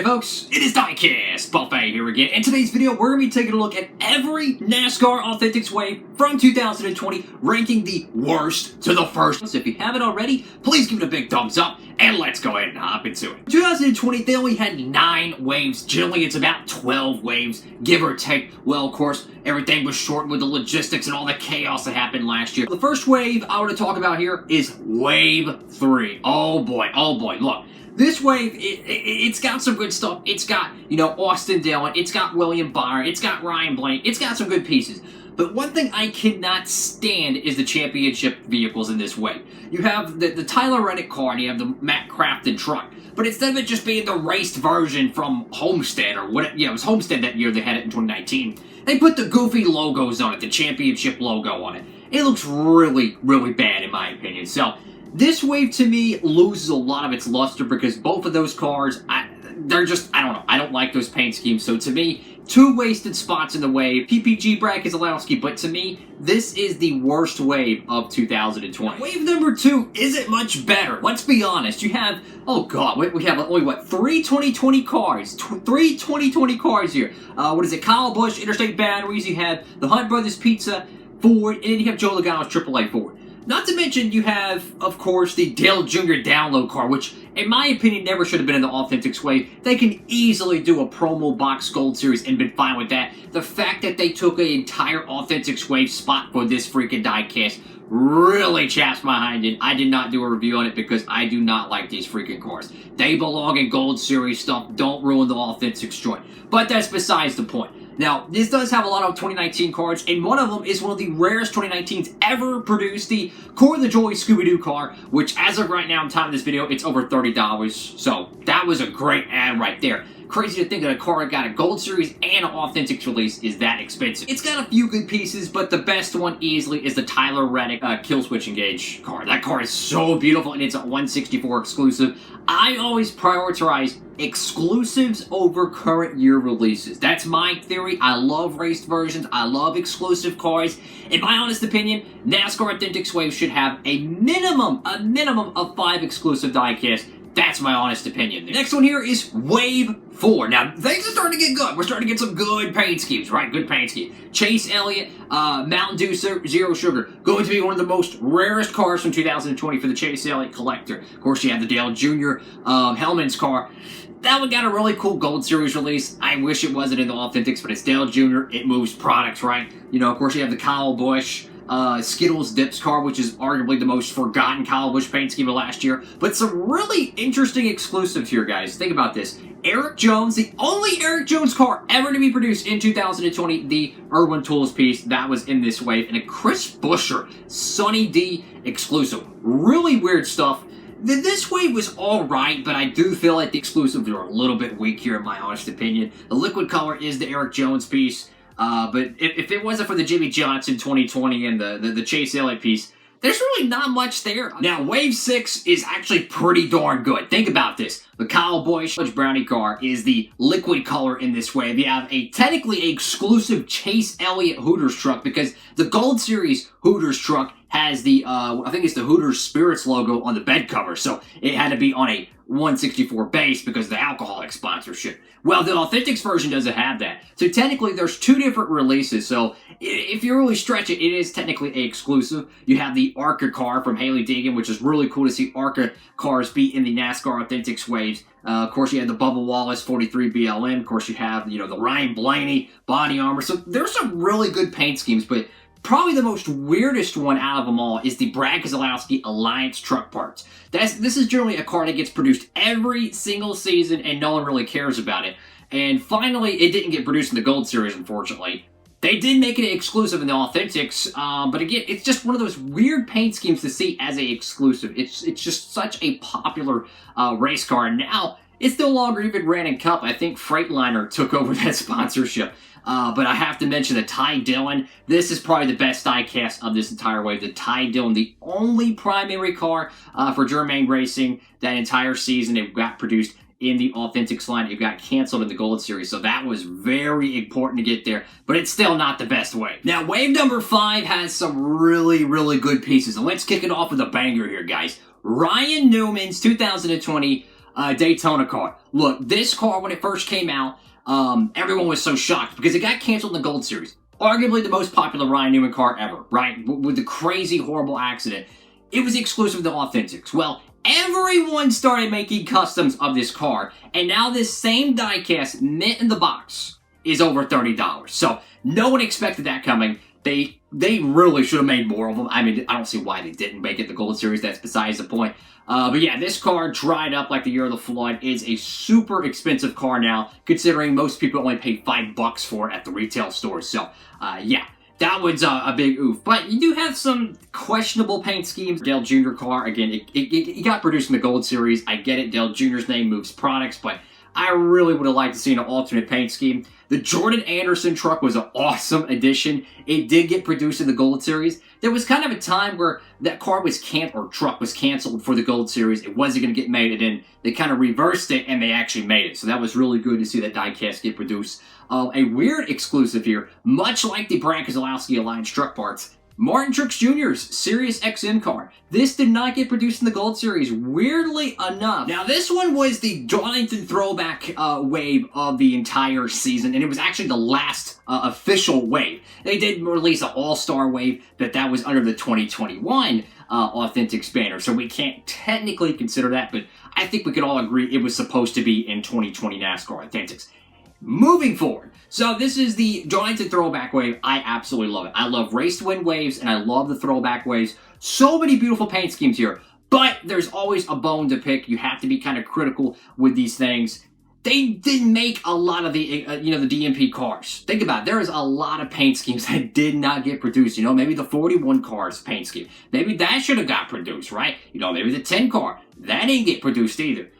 Howdy folks, it is Diecastbuffet here again. In today's video, we're going to be taking a look at every NASCAR Authentics wave from 2020, ranking the worst to the first. So if you haven't already, please give it a big thumbs up, and let's go ahead and hop into it. 2020, they only had 9 waves. Generally, it's about 12 waves, give or take. Well, of course, everything was shortened with the logistics and all the chaos that happened last year. The first wave I want to talk about here is Wave 3. Oh boy, look. This wave, it's got some good stuff. It's got, Austin Dillon. It's got William Byron. It's got Ryan Blaney. It's got some good pieces. But one thing I cannot stand is the championship vehicles in this wave. You have the Tyler Reddick car and you have the Matt Crafton truck. But instead of it just being the raced version from Homestead or what, it was Homestead that year, they had it in 2019. They put the goofy logos on it, the championship logo on it. It looks really, really bad in my opinion. So this wave, to me, loses a lot of its luster because both of those cars, they're just, I don't know. I don't like those paint schemes. So to me, 2 wasted spots in the wave. PPG Brad Keselowski, but to me, this is the worst wave of 2020. Wave number 2 isn't much better. Let's be honest. You have, oh God, we have only, what, 3 2020 cars. 3 2020 cars here. What is it? Kyle Busch, Interstate Batteries. You have the Hunt Brothers Pizza Ford, and then you have Joe Logano's AAA Ford. Not to mention, you have, of course, the Dale Jr. download car, which, in my opinion, never should have been in the Authentics wave. They can easily do a promo box Gold Series and been fine with that. The fact that they took an entire Authentics wave spot for this freaking diecast really chaps my hind end. I did not do a review on it because I do not like these freaking cars. They belong in Gold Series stuff. Don't ruin the Authentics joint. But that's besides the point. Now, this does have a lot of 2019 cards, and one of them is one of the rarest 2019s ever produced, the Core of the Joy Scooby-Doo car, which as of right now, in time of this video, it's over $30. So, that was a great ad right there. Crazy to think that a car that got a Gold Series and an Authentics release is that expensive. It's got a few good pieces, but the best one easily is the Tyler Reddick Kill Switch Engage car. That car is so beautiful, and it's a 164 exclusive. I always prioritize exclusives over current year releases. That's my theory. I love raced versions. I love exclusive cars. In my honest opinion, NASCAR Authentics Wave should have a minimum of 5 exclusive diecasts. That's my honest opinion. The next one here is Wave 4. Now, things are starting to get good. We're starting to get some good paint schemes, right? Good paint scheme. Chase Elliott, Mountain Dew Zero Sugar. Going to be one of the most rarest cars from 2020 for the Chase Elliott collector. Of course, you have the Dale Jr. Hellman's car. That one got a really cool Gold Series release. I wish it wasn't in the Authentics, but it's Dale Jr. It moves products, right? Of course, you have the Kyle Busch Skittles Dips car, which is arguably the most forgotten Kyle Busch paint scheme of last year. But some really interesting exclusives here, guys. Think about this. Eric Jones, the only Eric Jones car ever to be produced in 2020, the Irwin Tools piece, that was in this wave. And a Chris Buescher Sunny D exclusive. Really weird stuff. This wave was alright, but I do feel like the exclusives are a little bit weak here in my honest opinion. The liquid color is the Eric Jones piece. But if it wasn't for the Jimmy Johnson 2020 and the Chase Elliott piece, there's really not much there. Now, Wave 6 is actually pretty darn good. Think about this. The Kyle Busch Brownie car is the liquid color in this wave. You have a technically exclusive Chase Elliott Hooters truck because the Gold Series Hooters truck has the, I think it's the Hooters Spirits logo on the bed cover. So it had to be on a 164 base because of the alcoholic sponsorship. Well, the Authentics version doesn't have that. So technically, there's 2 different releases. So if you really stretch it, it is technically an exclusive. You have the ARCA car from Haley Deegan, which is really cool to see ARCA cars be in the NASCAR Authentics waves. Of course, you have the Bubba Wallace 43 BLM. Of course, you have, the Ryan Blaney body armor. So there's some really good paint schemes, but probably the most weirdest one out of them all is the Brad Keselowski Alliance truck parts. This is generally a car that gets produced every single season and no one really cares about it. And finally, it didn't get produced in the Gold Series, unfortunately. They did make it exclusive in the Authentics, but again, it's just one of those weird paint schemes to see as a exclusive. It's just such a popular race car, and now it's no longer even ran in Cup. I think Freightliner took over that sponsorship. But I have to mention the Ty Dillon. This is probably the best diecast of this entire wave. The Ty Dillon, the only primary car for Germain Racing that entire season. It got produced in the Authentics line. It got canceled in the Gold Series, so that was very important to get there, but it's still not the best wave. Now, wave number 5 has some really, really good pieces, and let's kick it off with a banger here, guys. Ryan Newman's 2020 Daytona car. Look, this car, when it first came out, everyone was so shocked because it got canceled in the Gold Series. Arguably the most popular Ryan Newman car ever, right? With the crazy, horrible accident. It was exclusive to Authentics. Well, everyone started making customs of this car, and now this same diecast, mint in the box, is over $30. So, no one expected that coming. They really should have made more of them. I mean, I don't see why they didn't make it the Gold Series. That's besides the point. But yeah, this car dried up like the year of the flood. Is a super expensive car now, considering most people only pay $5 for it at the retail stores. So, yeah, that was a big oof. But you do have some questionable paint schemes. Dale Jr. car, again, it got produced in the Gold Series. I get it. Dale Jr.'s name moves products, but I really would have liked to see an alternate paint scheme. The Jordan Anderson truck was an awesome addition. It did get produced in the Gold Series. There was kind of a time where that truck was canceled for the Gold Series. It wasn't going to get made, and then they kind of reversed it, and they actually made it. So that was really good to see that diecast get produced. A weird exclusive here, much like the Brad Keselowski Alliance truck parts. Martin Truex Jr.'s Sirius XM car. This did not get produced in the Gold Series, weirdly enough. Now, this one was the Darlington Throwback wave of the entire season, and it was actually the last official wave. They did release an all-star wave, but that was under the 2021 Authentics banner, so we can't technically consider that, but I think we could all agree it was supposed to be in 2020 NASCAR Authentics. Moving forward, so this is the Darlington Throwback Wave. I absolutely love it. I love race to win waves, and I love the throwback waves. So many beautiful paint schemes here, but there's always a bone to pick. You have to be kind of critical with these things. They didn't make a lot of the, the DMP cars. Think about it. There is a lot of paint schemes that did not get produced. Maybe the 41 cars paint scheme. Maybe that should have got produced, right? Maybe the 10 car. That didn't get produced either.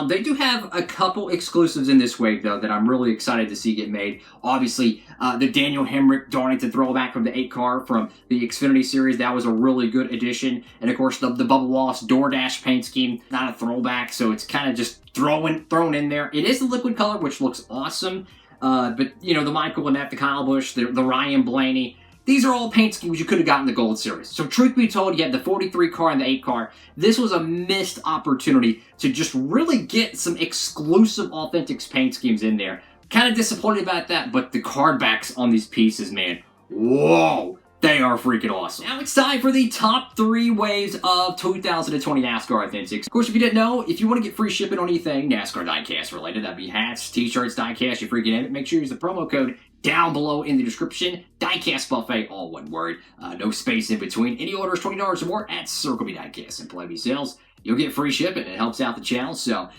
They do have a couple exclusives in this wave, though, that I'm really excited to see get made. Obviously, the Daniel Hemrick Darlington throwback from the 8 car from the Xfinity Series, that was a really good addition. And, of course, the Bubba Wallace DoorDash paint scheme, not a throwback, so it's kind of just thrown in there. It is the liquid color, which looks awesome. But, the Michael Annett, the Kyle Busch, the Ryan Blaney, these are all paint schemes you could have gotten in the Gold Series. So truth be told, you had the 43 car and the 8 car. This was a missed opportunity to just really get some exclusive Authentics paint schemes in there. Kind of disappointed about that, but the card backs on these pieces, man, whoa, they are freaking awesome. Now it's time for the top 3 waves of 2020 NASCAR Authentics. Of course, if you didn't know, if you want to get free shipping on anything NASCAR diecast related, that'd be hats, t-shirts, diecast, you freaking name it, make sure you use the promo code down below in the description. Diecastbuffet, all one word, no space in between. Any orders $20 or more at Circle B Diecast and Play B Sales. You'll get free shipping. It helps out the channel, so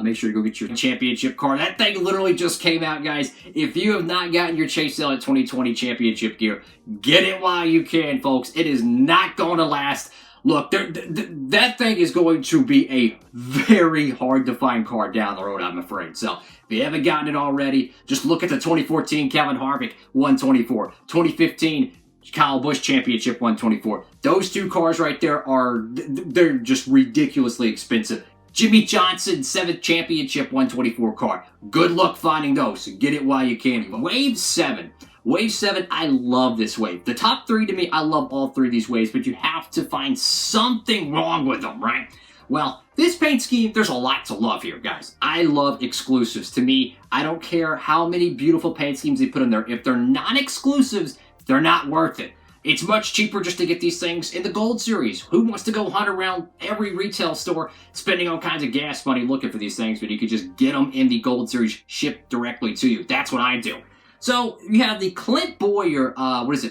make sure to go get your championship car. That thing literally just came out, guys. If you have not gotten your Chase Elliott 2020 championship gear, get it while you can, folks. It is not going to last. Look, that thing is going to be a very hard-to-find car down the road, I'm afraid. So, if you haven't gotten it already, just look at the 2014 Kevin Harvick 124, 2015 Kyle Busch Championship 124. Those 2 cars right there they're just ridiculously expensive. Jimmy Johnson 7th Championship 124 car. Good luck finding those, so get it while you can. Wave 7. Wave 7, I love this wave. The top 3 to me, I love all 3 of these waves, but you have to find something wrong with them, right? Well, this paint scheme, there's a lot to love here, guys. I love exclusives. To me, I don't care how many beautiful paint schemes they put in there. If they're not exclusives, they're not worth it. It's much cheaper just to get these things in the Gold Series. Who wants to go hunt around every retail store spending all kinds of gas money looking for these things, but you could just get them in the Gold Series shipped directly to you. That's what I do. So, you have the Clint Bowyer,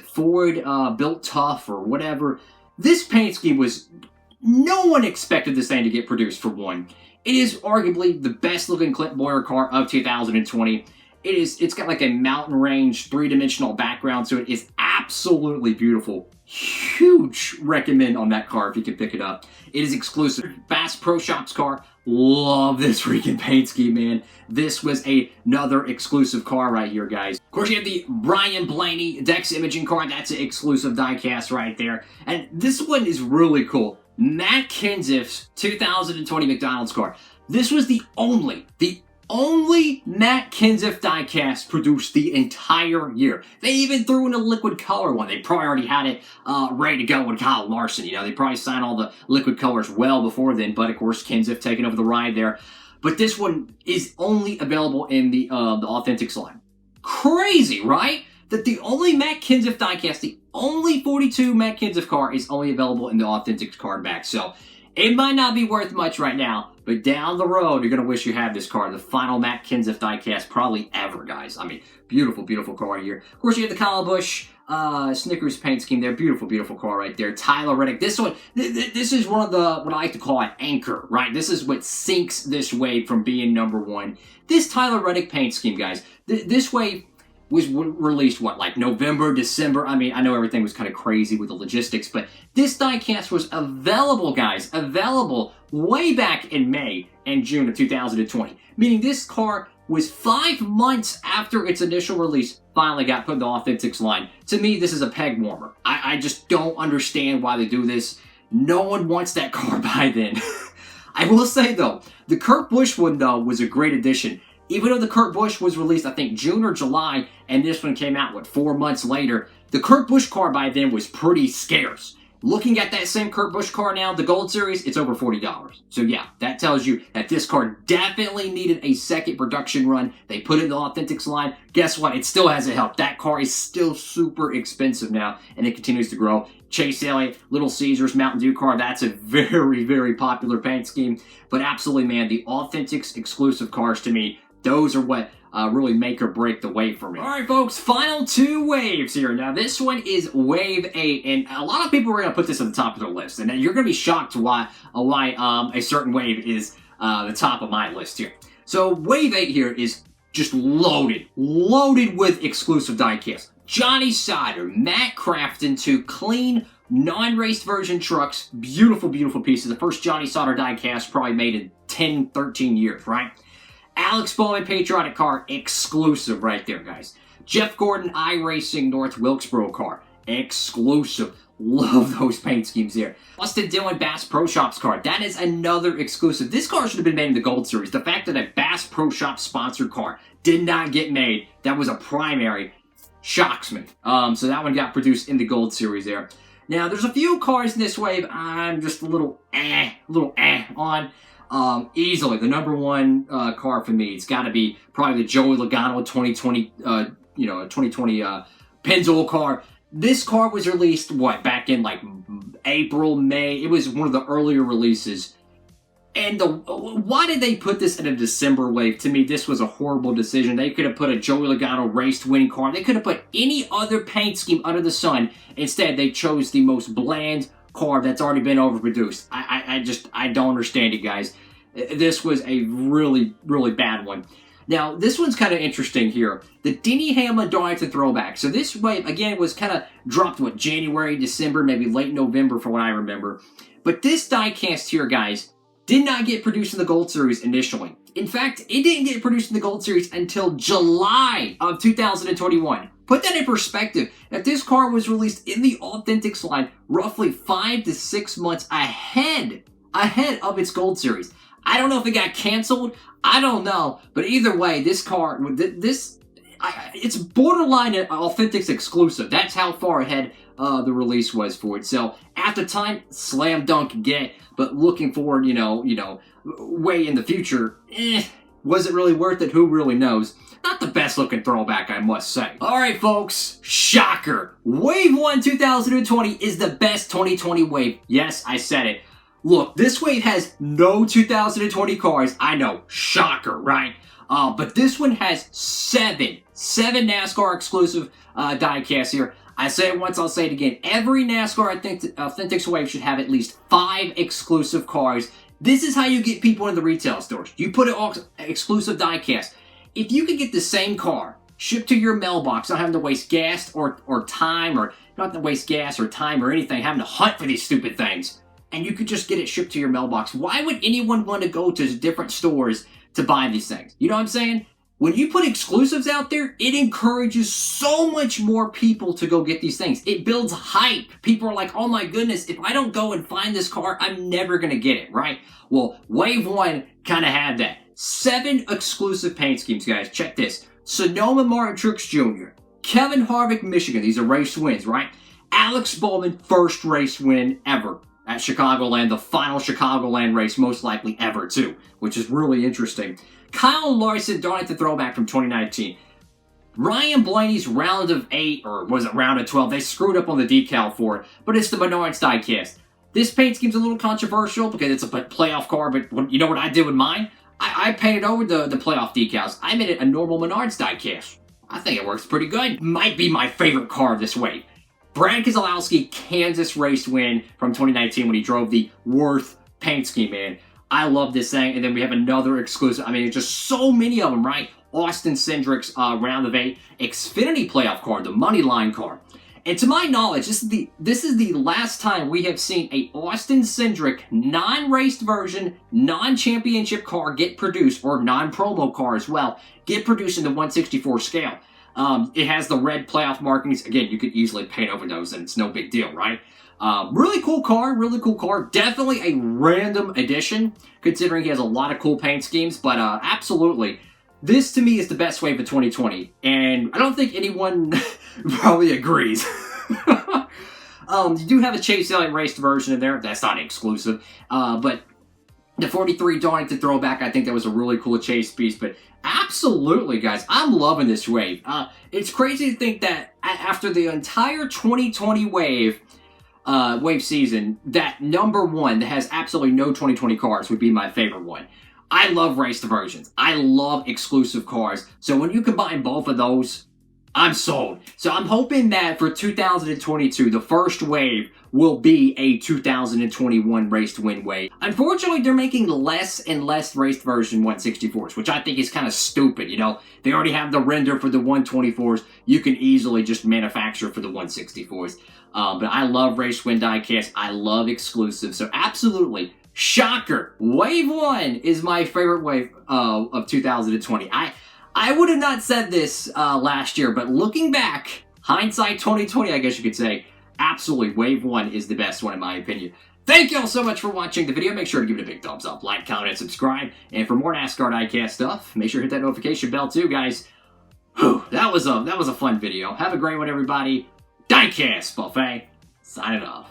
Ford Built Tough or whatever. This paint scheme was, no one expected this thing to get produced for one. It is arguably the best looking Clint Bowyer car of 2020. It's got like a mountain range, 3-dimensional background, so it is absolutely beautiful. Huge recommend on that car if you can pick it up. It is exclusive. Fast Pro Shops car. Love this freaking paint scheme, man. This was another exclusive car right here, guys. Of course, you have the Ryan Blaney Dex Imaging car. That's an exclusive diecast right there. And this one is really cool. Matt Kenseth's 2020 McDonald's car. This was the only Matt Kenseth diecast produced the entire year. They even threw in a liquid color one. They probably already had it ready to go with Kyle Larson. They probably signed all the liquid colors well before then, but of course Kenseth taking over the ride there. but this one is only available in the Authentics line. Crazy, right? That the only Matt Kenseth diecast, the only 42 Matt Kenseth car is only available in the Authentics card back. So it might not be worth much right now, but down the road, you're going to wish you had this car. The final Matt Kenseth diecast probably ever, guys. I mean, beautiful, beautiful car here. Of course, you have the Kyle Busch Snickers paint scheme there. Beautiful, beautiful car right there. Tyler Reddick. This one, this is one of the, what I like to call an anchor, right? This is what sinks this wave from being #1. This Tyler Reddick paint scheme, guys. This wave was released, what, like November, December? I mean, I know everything was kind of crazy with the logistics, but this diecast was available, guys, available way back in May and June of 2020. Meaning this car was 5 months after its initial release finally got put in the Authentics line. To me, this is a peg warmer. I just don't understand why they do this. No one wants that car by then. I will say, though, the Kurt Busch one, though, was a great addition. Even though the Kurt Busch was released, I think, June or July, and this one came out, what, 4 months later, the Kurt Busch car by then was pretty scarce. Looking at that same Kurt Busch car now, the Gold Series, it's over $40. So yeah, that tells you that this car definitely needed a second production run. They put it in the Authentics line. Guess what? It still hasn't helped. That car is still super expensive now, and it continues to grow. Chase Elliott, Little Caesars, Mountain Dew car, that's a very, very popular paint scheme. But absolutely, man, the Authentics exclusive cars, to me, those are what really make or break the wave for me. All right, folks, final 2 waves here. Now, this one is Wave 8, and a lot of people are going to put this at the top of their list, and you're going to be shocked why a certain wave is the top of my list here. So, Wave 8 here is just loaded with exclusive diecasts. Johnny Sauter, Matt Crafton, 2 clean, non-raced version trucks. Beautiful, beautiful pieces. The first Johnny Sauter diecast probably made in 10, 13 years, right? Alex Bowman Patriotic car, exclusive right there, guys. Jeff Gordon iRacing North Wilkesboro car, exclusive. Love those paint schemes there. Austin Dillon Bass Pro Shops car, that is another exclusive. This car should have been made in the Gold Series. The fact that a Bass Pro Shops sponsored car did not get made, that was a primary, shocks me. So that one got produced in the Gold Series there. Now, there's a few cars in this wave I'm just a little on. Easily, the #1 car for me, it's got to be probably the Joey Logano 2020, 2020 Pennzoil car. This car was released, what, back in like April, May. It was one of the earlier releases. And why did they put this in a December wave? To me, this was a horrible decision. They could have put a Joey Logano raced winning car. They could have put any other paint scheme under the sun. Instead, they chose the most bland car that's already been overproduced. I don't understand it, guys. This was a really, really bad one. Now, this one's kind of interesting here. The Denny Hamlin Darlington Throwback. So this wave, again, was kind of dropped, what, January, December, maybe late November from what I remember. But this diecast here, guys, did not get produced in the Gold Series initially. In fact, it didn't get produced in the Gold Series until July of 2021. Put that in perspective, that this car was released in the Authentics line roughly 5 to 6 months ahead of its Gold Series. I don't know if it got canceled. I don't know. But either way, this car, it's borderline an Authentics exclusive. That's how far ahead the release was for it. So at the time, slam dunk get. But looking forward, way in the future, was it really worth it? Who really knows? Not the best looking throwback, I must say. Alright, folks, shocker. Wave 1 2020 is the best 2020 wave. Yes, I said it. Look, this wave has no 2020 cars. I know, shocker, right? But this one has seven NASCAR exclusive diecasts here. I say it once, I'll say it again. Every NASCAR Authentics wave should have at least 5 exclusive cars. This is how you get people in the retail stores. You put an exclusive diecast. If you could get the same car shipped to your mailbox, not having to waste gas or time, or not having to waste gas or time or anything, having to hunt for these stupid things, and you could just get it shipped to your mailbox, why would anyone want to go to different stores to buy these things? You know what I'm saying? When you put exclusives out there, it encourages so much more people to go get these things. It builds hype. People are like, oh my goodness, if I don't go and find this car, I'm never going to get it, right? Well, Wave 1 kind of had that. 7 exclusive paint schemes, guys. Check this. Sonoma Martin Truex Jr., Kevin Harvick, Michigan. These are race wins, right? Alex Bowman, first race win ever. at Chicagoland, the final Chicagoland race most likely ever too, which is really interesting. Kyle Larson, Darlington Throwback from 2019. Ryan Blaney's round of 8, or was it round of 12? They screwed up on the decal for it, but it's the Menards diecast. This paint scheme's a little controversial because it's a playoff car, but you know what I did with mine? I painted over the playoff decals. I made it a normal Menards diecast. I think it works pretty good. Might be my favorite car of this wave. Brad Keselowski, Kansas race win from 2019 when he drove the Worth paint scheme in. I love this thing. And then we have another exclusive. I mean, it's just so many of them, right? Austin Cindric's round of 8 Xfinity playoff car, the money line car. And to my knowledge, this is the last time we have seen a Austin Cindric non-raced version, non-championship car get produced, or non-promo car as well, get produced in the 1/64 scale. It has the red playoff markings. Again, you could easily paint over those and it's no big deal, right? Really cool car, really cool car. Definitely a random addition, considering he has a lot of cool paint schemes, but absolutely. This, to me, is the best wave of 2020, and I don't think anyone probably agrees. You do have a Chase Elliott raced version in there. That's not exclusive. But the 43 Darlington Throwback, I think that was a really cool chase piece. But absolutely, guys, I'm loving this wave. It's crazy to think that after the entire 2020 wave season, that number one that has absolutely no 2020 cars would be my favorite one. I love raced versions. I love exclusive cars. So when you combine both of those, I'm sold. So I'm hoping that for 2022, the first wave will be a 2021 raced win wave. Unfortunately, they're making less and less raced version 164s, which I think is kind of stupid. You know, they already have the render for the 124s. You can easily just manufacture for the 164s. But I love race win diecast. I love exclusive. So absolutely. Shocker! Wave 1 is my favorite wave of 2020. I would have not said this last year, but looking back, hindsight 2020, I guess you could say, absolutely, Wave 1 is the best one in my opinion. Thank you all so much for watching the video. Make sure to give it a big thumbs up, like, comment, and subscribe. And for more NASCAR diecast stuff, make sure to hit that notification bell too, guys. Whew, that was a fun video. Have a great one, everybody. Diecast Buffet, signing off.